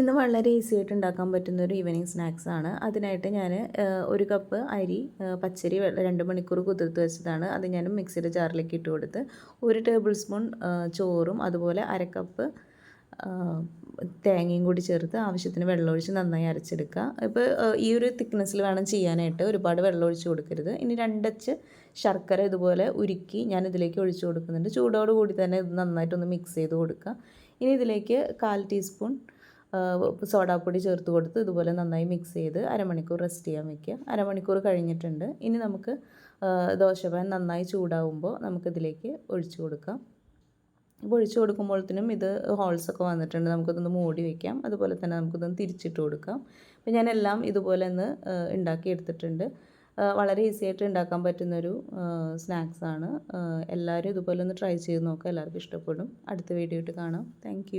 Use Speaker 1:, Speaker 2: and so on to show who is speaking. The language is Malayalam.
Speaker 1: ഇന്ന് വളരെ ഈസി ആയിട്ട് ഉണ്ടാക്കാൻ പറ്റുന്ന ഒരു ഈവനിങ് സ്നാക്സ് ആണ്. അതിനായിട്ട് ഞാൻ 1 കപ്പ് അരി പച്ചരി 2 മണിക്കൂർ കുതിർത്ത് വെച്ചതാണ്. അത് ഞാൻ മിക്സിയുടെ ജാറിലേക്ക് ഇട്ട് കൊടുത്ത് 1 ടേബിൾ സ്പൂൺ ചോറും അതുപോലെ 1/2 കപ്പ് തേങ്ങയും കൂടി ചേർത്ത് ആവശ്യത്തിന് വെള്ളമൊഴിച്ച് നന്നായി അരച്ചെടുക്കുക. ഇപ്പോൾ ഈ ഒരു തിക്നെസ്സിൽ വേണം ചെയ്യാനായിട്ട്, ഒരുപാട് വെള്ളം ഒഴിച്ച് കൊടുക്കരുത്. ഇനി 2 അച്ച് ശർക്കര ഇതുപോലെ ഉരുക്കി ഞാൻ ഇതിലേക്ക് ഒഴിച്ച് കൊടുക്കുന്നുണ്ട്. ചൂടോട് കൂടി തന്നെ ഇത് നന്നായിട്ടൊന്ന് മിക്സ് ചെയ്ത് കൊടുക്കുക. ഇനി ഇതിലേക്ക് 1/4 ടീസ്പൂൺ സോഡാപ്പൊടി ചേർത്ത് കൊടുത്ത് ഇതുപോലെ നന്നായി മിക്സ് ചെയ്ത് അരമണിക്കൂർ റെസ്റ്റ് ചെയ്യാൻ വയ്ക്കുക. അരമണിക്കൂർ കഴിഞ്ഞിട്ടുണ്ട്. ഇനി നമുക്ക് ദോശപാൻ നന്നായി ചൂടാവുമ്പോൾ നമുക്കിതിലേക്ക് ഒഴിച്ച് കൊടുക്കാം. അപ്പോൾ ഒഴിച്ച് കൊടുക്കുമ്പോഴത്തേനും ഇത് ഹോൾസൊക്കെ വന്നിട്ടുണ്ട്. നമുക്കിതൊന്ന് മൂടി വയ്ക്കാം. അതുപോലെ തന്നെ നമുക്കിതൊന്ന് തിരിച്ചിട്ട് കൊടുക്കാം. അപ്പോൾ ഞാനെല്ലാം ഇതുപോലെ ഒന്ന് ഉണ്ടാക്കിയെടുത്തിട്ടുണ്ട്. വളരെ ഈസി ആയിട്ട് ഉണ്ടാക്കാൻ പറ്റുന്നൊരു സ്നാക്സാണ്. എല്ലാവരും ഇതുപോലെ ഒന്ന് ട്രൈ ചെയ്ത് നോക്കുക. എല്ലാവർക്കും ഇഷ്ടപ്പെടും. അടുത്ത വീഡിയോ ആയിട്ട് കാണാം. താങ്ക്